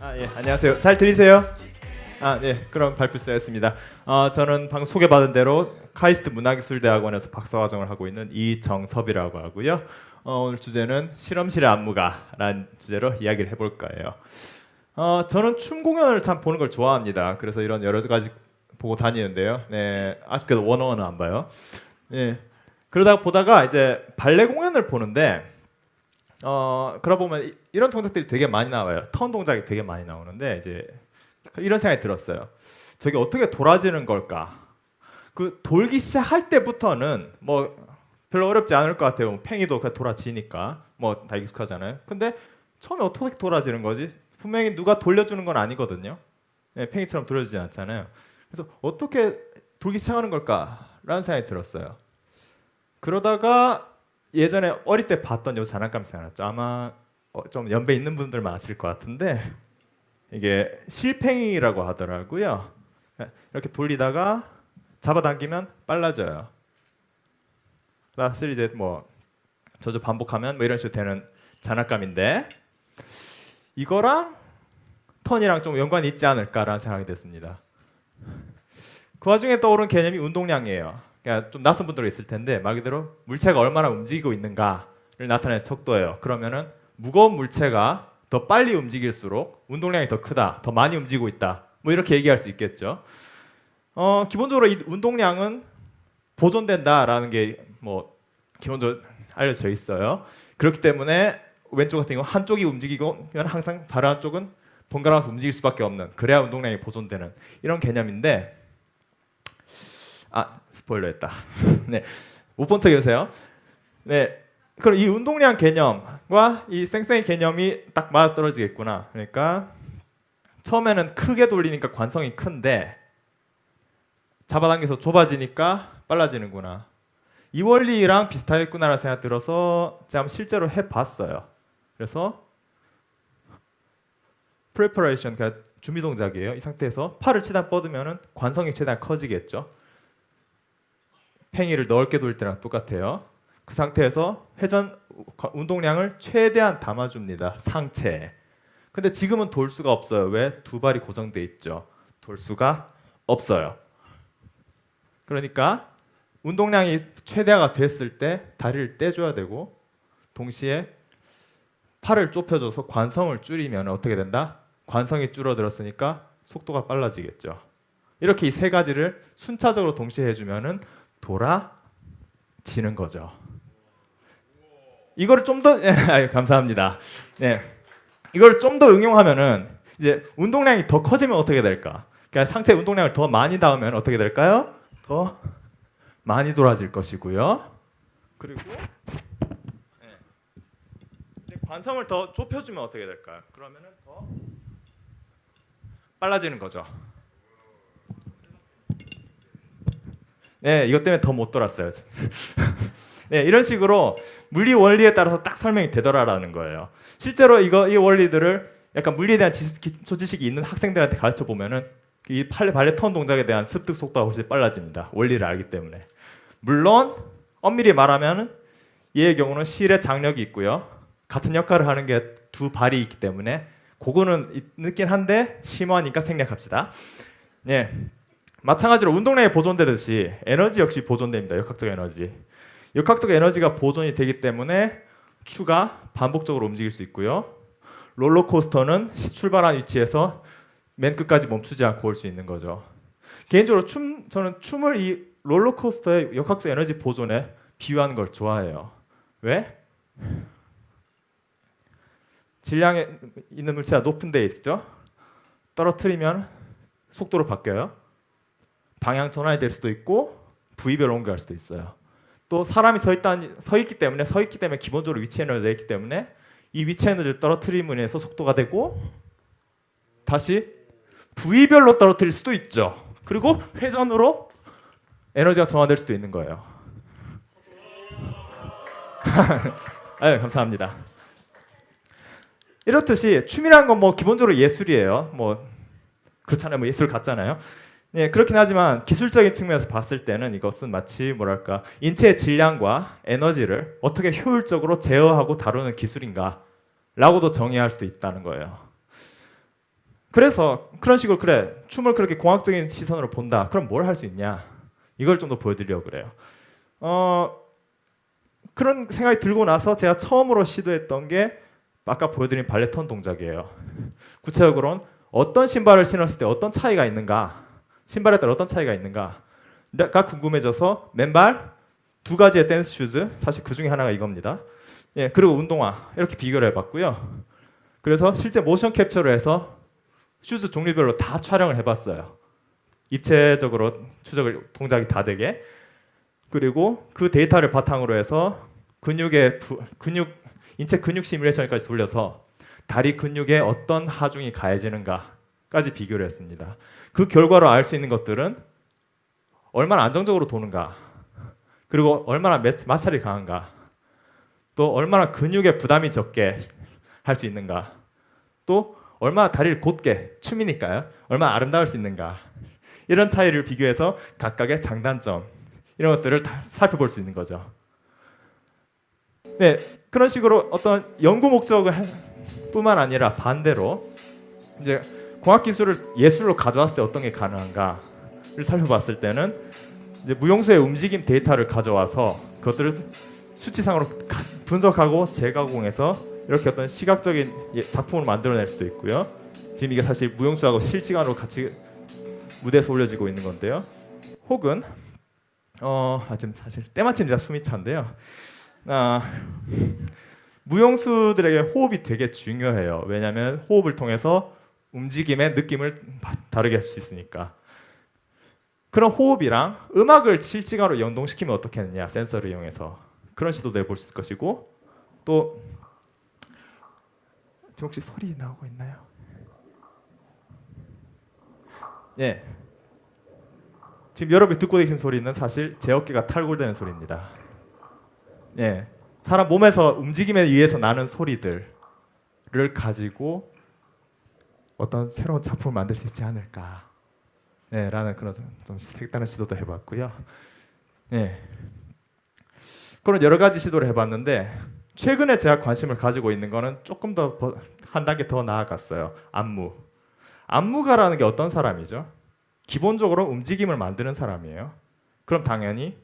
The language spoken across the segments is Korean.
예, 안녕하세요. 잘 들리세요? 네, 그럼 발표 시작했습니다. 저는 방금 소개받은 대로 카이스트 문화기술대학원에서 박사과정을 하고 있는 이정섭이라고 하고요. 오늘 주제는 실험실의 안무가라는 주제로 이야기를 해볼 거예요. 저는 춤 공연을 참 보는 걸 좋아합니다. 그래서 이런 여러 가지 보고 다니는데요. 네, 아직도 원어원은 안 봐요. 네, 그러다 보다가 이제 발레 공연을 보는데 그러다 보면 이런 동작들이 되게 많이 나와요. 턴 동작이 되게 많이 나오는데 이제 이런 생각이 들었어요. 저게 어떻게 돌아지는 걸까? 그 돌기 시작할 때부터는 뭐 별로 어렵지 않을 것 같아요. 팽이도 그냥 돌아지니까 뭐 다 익숙하잖아요. 근데 처음에 어떻게 돌아지는 거지? 분명히 누가 돌려주는 건 아니거든요. 네, 팽이처럼 돌려주지 않잖아요. 그래서 어떻게 돌기 시작하는 걸까라는 생각이 들었어요. 그러다가 예전에 어릴 때 봤던 요 장난감이 생각났죠. 아마 좀 연배 있는 분들만 아실 것 같은데 이게 실팽이라고 하더라고요. 이렇게 돌리다가 잡아당기면 빨라져요. 사실 이제 뭐 저저 반복하면 뭐 이런 식으로 되는 장난감인데 이거랑 턴이랑 좀 연관이 있지 않을까라는 생각이 됐습니다. 그 와중에 떠오른 개념이 운동량이에요. 그러니까 좀 낯선 분들이 있을 텐데 말 그대로 물체가 얼마나 움직이고 있는가를 나타내는 척도예요. 그러면은 무거운 물체가 더 빨리 움직일수록 운동량이 더 크다, 더 많이 움직이고 있다. 뭐 이렇게 얘기할 수 있겠죠. 기본적으로 이 운동량은 보존된다라는 게 뭐 기본적으로 알려져 있어요. 그렇기 때문에 왼쪽 같은 경우 한쪽이 움직이면 항상 다른 한쪽은 번갈아가서 움직일 수밖에 없는, 그래야 운동량이 보존되는 이런 개념인데 스포일러했다. 네, 못 본 척해주세요. 네, 그럼 이 운동량 개념과 이 쌩쌩이 개념이 딱 맞아떨어지겠구나. 그러니까 처음에는 크게 돌리니까 관성이 큰데 잡아당겨서 좁아지니까 빨라지는구나. 이 원리랑 비슷하겠구나라는 생각 들어서 제가 실제로 해봤어요. 그래서 preparation, 그러니까 준비 동작이에요. 이 상태에서 팔을 최대한 뻗으면 관성이 최대한 커지겠죠. 팽이를 넓게 돌릴 때랑 똑같아요. 그 상태에서 회전 운동량을 최대한 담아줍니다. 상체에. 근데 지금은 돌 수가 없어요. 왜? 두 발이 고정돼 있죠. 돌 수가 없어요. 그러니까 운동량이 최대화가 됐을 때 다리를 떼줘야 되고 동시에 팔을 좁혀줘서 관성을 줄이면 어떻게 된다? 관성이 줄어들었으니까 속도가 빨라지겠죠. 이렇게 이 세 가지를 순차적으로 동시에 해주면은 돌아지는 거죠. 이거를 좀 더 감사합니다. 네, 이걸 좀 더 응용하면은 이제 운동량이 더 커지면 어떻게 될까? 그러니까 상체 운동량을 더 많이 닿으면 어떻게 될까요? 더 많이 돌아질 것이고요. 그리고 관성을 더 좁혀주면 어떻게 될까요? 그러면은 더 빨라지는 거죠. 네, 이것 때문에 더 못 돌았어요. 네, 이런 식으로 물리 원리에 따라서 딱 설명이 되더라라는 거예요. 실제로 이 원리들을 약간 물리에 대한 기초 지식이 있는 학생들한테 가르쳐 보면은 이 발레 턴 동작에 대한 습득 속도가 훨씬 빨라집니다. 원리를 알기 때문에. 물론 엄밀히 말하면 얘의 경우는 실의 장력이 있고요. 같은 역할을 하는 게 두 발이 있기 때문에 그거는 늦긴 한데 심오하니까 생략합시다. 네. 마찬가지로 운동량이 보존되듯이 에너지 역시 보존됩니다. 역학적 에너지. 역학적 에너지가 보존이 되기 때문에 추가 반복적으로 움직일 수 있고요. 롤러코스터는 출발한 위치에서 맨 끝까지 멈추지 않고 올 수 있는 거죠. 개인적으로 저는 춤을 이 롤러코스터의 역학적 에너지 보존에 비유하는 걸 좋아해요. 왜? 질량에 있는 물체가 높은 데에 있죠. 떨어뜨리면 속도로 바뀌어요. 방향 전환이 될 수도 있고 부위별로 옮겨갈 수도 있어요. 또 사람이 서 있기 때문에 기본적으로 위치 에너지가 있기 때문에 이 위치 에너지를 떨어뜨림으로 인해서 속도가 되고 다시 부위별로 떨어뜨릴 수도 있죠. 그리고 회전으로 에너지가 전환될 수도 있는 거예요. 감사합니다. 이렇듯이 춤이라는 건 뭐 기본적으로 예술이에요. 뭐 그렇잖아요. 뭐 예술 같잖아요. 네, 그렇긴 하지만 기술적인 측면에서 봤을 때는 이것은 마치 뭐랄까 인체의 질량과 에너지를 어떻게 효율적으로 제어하고 다루는 기술인가 라고도 정의할 수도 있다는 거예요. 그래서 그런 식으로 그래 춤을 그렇게 공학적인 시선으로 본다. 그럼 뭘 할 수 있냐? 이걸 좀 더 보여드리려고 그래요. 그런 생각이 들고 나서 제가 처음으로 시도했던 게 아까 보여드린 발레 턴 동작이에요. 구체적으로는 어떤 신발을 신었을 때 어떤 차이가 있는가, 신발에 따라 어떤 차이가 있는가가 궁금해져서 맨발 두 가지의 댄스 슈즈, 사실 그 중에 하나가 이겁니다. 예, 그리고 운동화 이렇게 비교를 해봤고요. 그래서 실제 모션 캡처를 해서 슈즈 종류별로 다 촬영을 해봤어요. 입체적으로 추적을 동작이 다 되게. 그리고 그 데이터를 바탕으로 해서 인체 근육 시뮬레이션까지 돌려서 다리 근육에 어떤 하중이 가해지는가까지 비교를 했습니다. 그 결과로 알 수 있는 것들은 얼마나 안정적으로 도는가, 그리고 얼마나 마찰이 강한가, 또 얼마나 근육에 부담이 적게 할 수 있는가, 또 얼마나 다리를 곧게, 춤이니까요, 얼마나 아름다울 수 있는가, 이런 차이를 비교해서 각각의 장단점 이런 것들을 다 살펴볼 수 있는 거죠. 네, 그런 식으로 어떤 연구 목적을 뿐만 아니라 반대로 이제 공학 기술을 예술로 가져왔을 때 어떤 게 가능한가를 살펴봤을 때는 이제 무용수의 움직임 데이터를 가져와서 그것들을 수치상으로 분석하고 재가공해서 이렇게 어떤 시각적인 작품을 만들어낼 수도 있고요. 지금 이게 사실 무용수하고 실시간으로 같이 무대에서 올려지고 있는 건데요. 혹은 지금 사실 때마침 숨이 차인데요. 무용수들에게 호흡이 되게 중요해요. 왜냐하면 호흡을 통해서 움직임의 느낌을 다르게 할 수 있으니까. 그런 호흡이랑 음악을 실시간으로 연동시키면 어떻게 하느냐, 센서를 이용해서 그런 시도도 해볼 수 있을 것이고, 또 지금 혹시 소리 나오고 있나요? 예. 지금 여러분이 듣고 계신 소리는 사실 제 어깨가 탈골되는 소리입니다. 예. 사람 몸에서 움직임에 의해서 나는 소리들을 가지고 어떤 새로운 작품을 만들 수 있지 않을까, 네, 라는 그런 좀 색다른 시도도 해봤고요. 네. 그런 여러 가지 시도를 해봤는데 최근에 제가 관심을 가지고 있는 거는 조금 더 한 단계 더 나아갔어요. 안무가라는 게 어떤 사람이죠? 기본적으로 움직임을 만드는 사람이에요. 그럼 당연히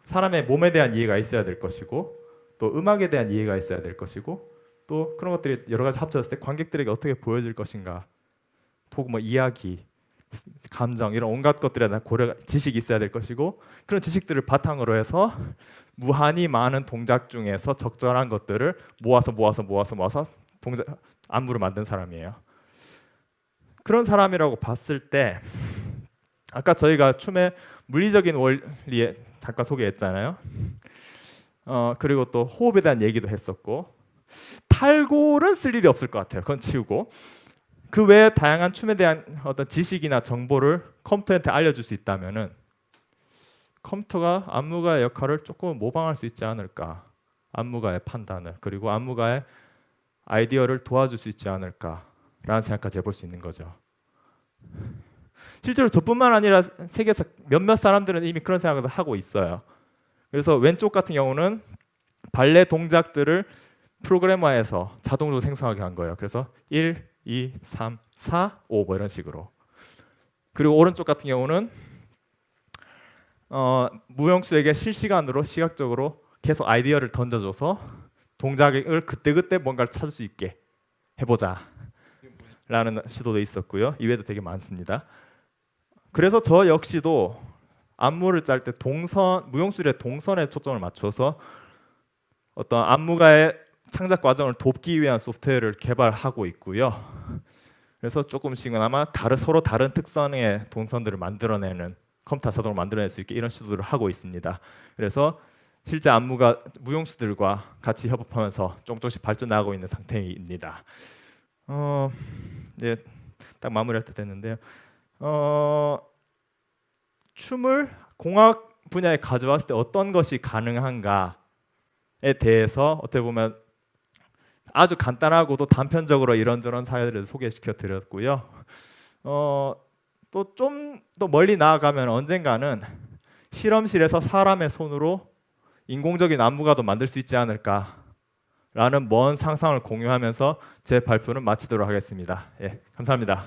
사람의 몸에 대한 이해가 있어야 될 것이고, 또 음악에 대한 이해가 있어야 될 것이고, 또 그런 것들이 여러 가지 합쳐졌을 때 관객들에게 어떻게 보여질 것인가, 혹은 뭐 이야기, 감정 이런 온갖 것들에 대한 지식이 있어야 될 것이고, 그런 지식들을 바탕으로 해서 무한히 많은 동작 중에서 적절한 것들을 모아서 안무를 만든 사람이에요. 그런 사람이라고 봤을 때 아까 저희가 춤의 물리적인 원리에 잠깐 소개했잖아요. 그리고 또 호흡에 대한 얘기도 했었고, 탈골은 쓸 일이 없을 것 같아요. 그건 치우고 그 외에 다양한 춤에 대한 어떤 지식이나 정보를 컴퓨터한테 알려줄 수 있다면은 컴퓨터가 안무가의 역할을 조금 모방할 수 있지 않을까, 안무가의 판단을, 그리고 안무가의 아이디어를 도와줄 수 있지 않을까라는 생각까지 해볼 수 있는 거죠. 실제로 저뿐만 아니라 세계에서 몇몇 사람들은 이미 그런 생각을 하고 있어요. 그래서 왼쪽 같은 경우는 발레 동작들을 프로그래머에서 자동으로 생성하게 한 거예요. 그래서 1, 2, 3, 4, 5 뭐 이런 식으로. 그리고 오른쪽 같은 경우는 무용수에게 실시간으로 시각적으로 계속 아이디어를 던져줘서 동작을 그때그때 뭔가를 찾을 수 있게 해보자 라는 시도도 있었고요. 이외에도 되게 많습니다. 그래서 저 역시도 안무를 짤 때 무용수의 동선에 초점을 맞춰서 어떤 안무가의 창작 과정을 돕기 위한 소프트웨어를 개발하고 있고요. 그래서 조금씩은 아마 서로 다른 특성의 동선들을 만들어내는, 컴퓨터 자동으로 만들어낼 수 있게 이런 시도들을 하고 있습니다. 그래서 실제 안무가 무용수들과 같이 협업하면서 조금씩 발전하고 있는 상태입니다. 네, 딱 마무리할 때 됐는데요. 춤을 공학 분야에 가져왔을 때 어떤 것이 가능한가에 대해서 어떻게 보면 아주 간단하고도 단편적으로 이런저런 사례들을 소개시켜 드렸고요. 또 좀 더 멀리 나아가면 언젠가는 실험실에서 사람의 손으로 인공적인 안무가도 만들 수 있지 않을까라는 라는 먼 상상을 공유하면서 제 발표는 마치도록 하겠습니다. 예, 감사합니다.